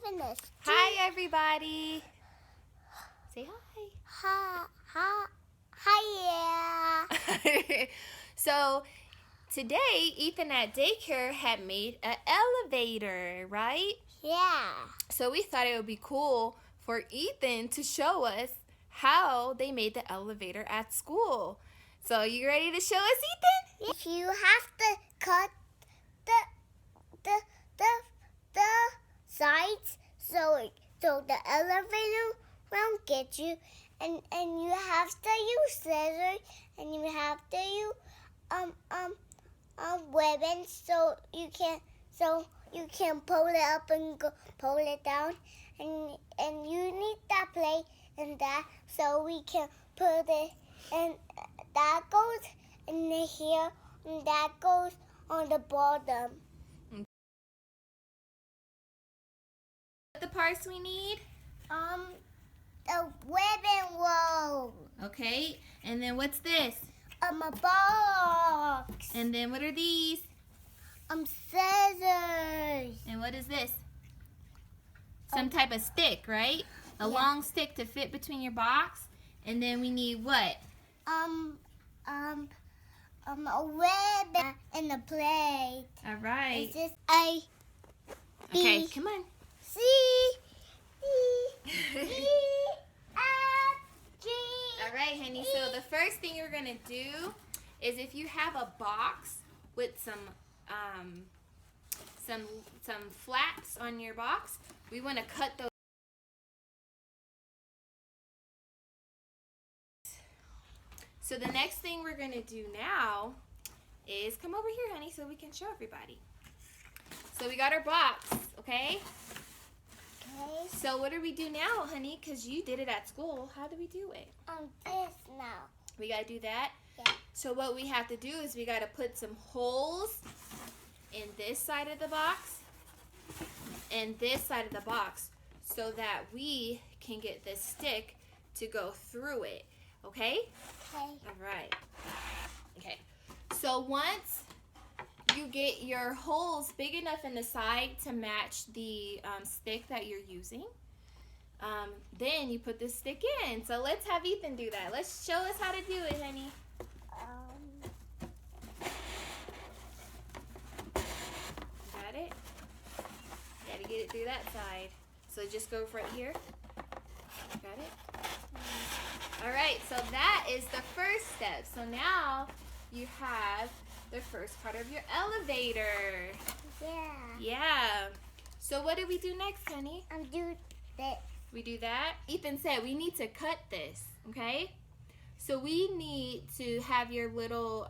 even this. Hi, everybody. Say hi. Hi. So today, Ethan at daycare had made an elevator, right? Yeah. So we thought it would be cool for Ethan to show us how they made the elevator at school. So you ready to show us, Ethan? If you have to cut the sides so the elevator won't get you, and you have to use scissors, and you have to use ribbons so you can pull it up and pull it down, and you need that plate and that so we can put it, and that goes in here and that goes on the bottom. The parts we need? The ribbon roll. Okay, and then what's this? A box. And then what are these? Scissors. And what is this? Some type of stick, right? A long stick to fit between your box. And then we need what? A ribbon and a plate. All right. This is A, B, Okay, come on. C, D, E, F, G. All right, honey. So the first thing you're gonna do is, if you have a box with some flaps on your box, we want to cut those. So the next thing we're gonna do now is come over here, honey, so we can show everybody. So we got our box, okay? Okay. So what do we do now, honey? Because you did it at school. How do we do it? This now. We got to do that? Yeah. So what we have to do is we got to put some holes in this side of the box and this side of the box so that we can get this stick to go through it. Okay? Okay. All right. Okay. So once you get your holes big enough in the side to match the stick that you're using, then you put this stick in. So let's have Ethan do that. Let's show us how to do it, honey. Got it? Gotta get it through that side. So just go right here. Got it? Alright, so that is the first step. So now you have the first part of your elevator. Yeah. Yeah. So what do we do next, honey? Do this. We do that? Ethan said we need to cut this, okay? So we need to have your little,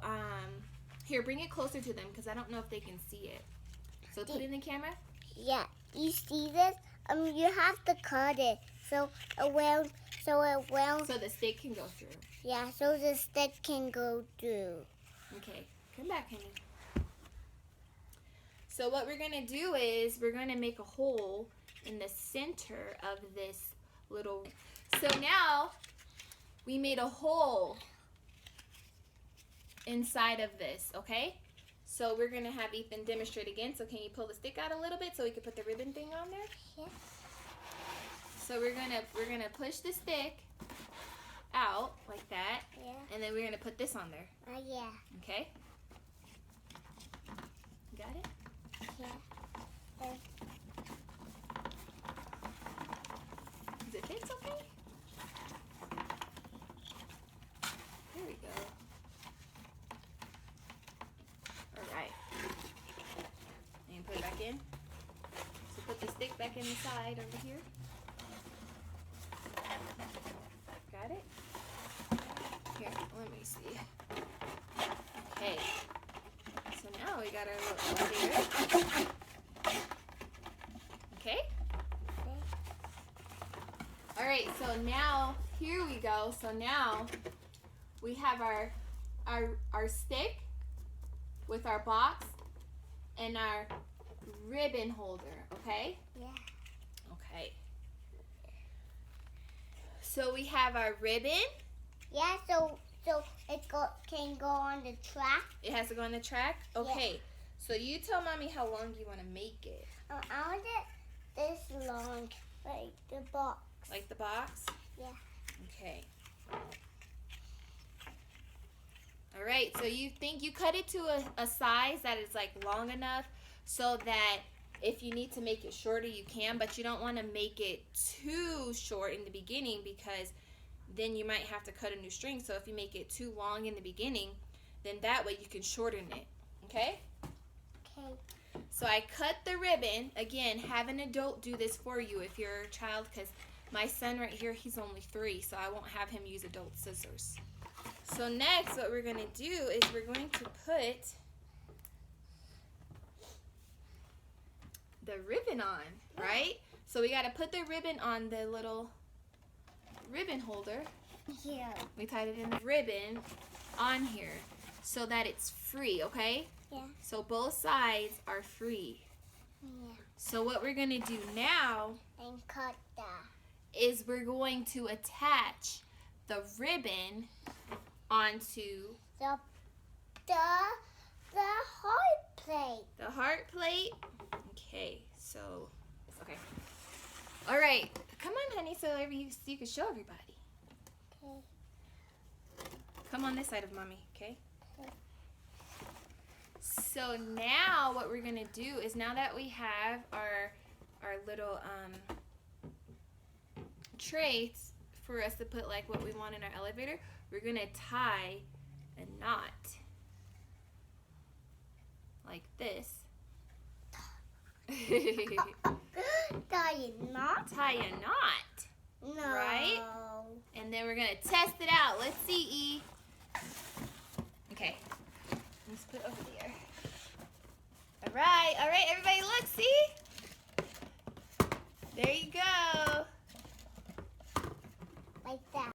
here, bring it closer to them because I don't know if they can see it. So put it in the camera. Yeah. You see this? You have to cut it so the stick can go through. Yeah, so the stick can go through. Okay, come back, honey. So what we're gonna do is we're gonna make a hole in the center of this little. So now we made a hole inside of this, okay? So we're gonna have Ethan demonstrate again. So can you pull the stick out a little bit so we can put the ribbon thing on there? Yeah. So we're gonna push the stick out like that. Yeah. And then we're gonna put this on there. Yeah. Okay? Got it? Yeah. Does it fit okay? There we go. Alright. And put it back in. So put the stick back in the side over here. Got it? Here, let me see. Okay. So now we got our little elevator. Okay? Alright, so now, here we go. So now, we have our stick with our box and our ribbon holder, okay? Yeah. Okay. So we have our ribbon. Yeah, so it can go on the track. It has to go on the track? Okay. So you tell Mommy how long you want to make it. I want it this long, like the box. Like the box? Yeah. Okay. All right, so you think you cut it to a size that is like long enough so that if you need to make it shorter, you can, but you don't want to make it too short in the beginning because then you might have to cut a new string. So if you make it too long in the beginning, then that way you can shorten it, okay? Okay. So I cut the ribbon. Again, have an adult do this for you if you're a child, because my son right here, he's only 3, so I won't have him use adult scissors. So next, what we're going to do is we're going to put the ribbon on, right? So we got to put the ribbon on the little ribbon holder. Yeah. We tied it in the ribbon on here so that it's free, okay? Yeah. So both sides are free. Yeah. So what we're going to do now And cut that. is we're going to attach the ribbon onto The hard plate. the heart plate. Okay, so, okay. All right, come on, honey, so you can show everybody. Okay. Come on this side of mommy, okay? Okay. So now what we're gonna do is, now that we have our little trays for us to put like what we want in our elevator, we're gonna tie a knot like this. Tie it not? Tie a knot, No. Right? and then we're gonna test it out. Let's see, E. Okay, let's put it over there. All right, everybody, look, see? There you go. Like that.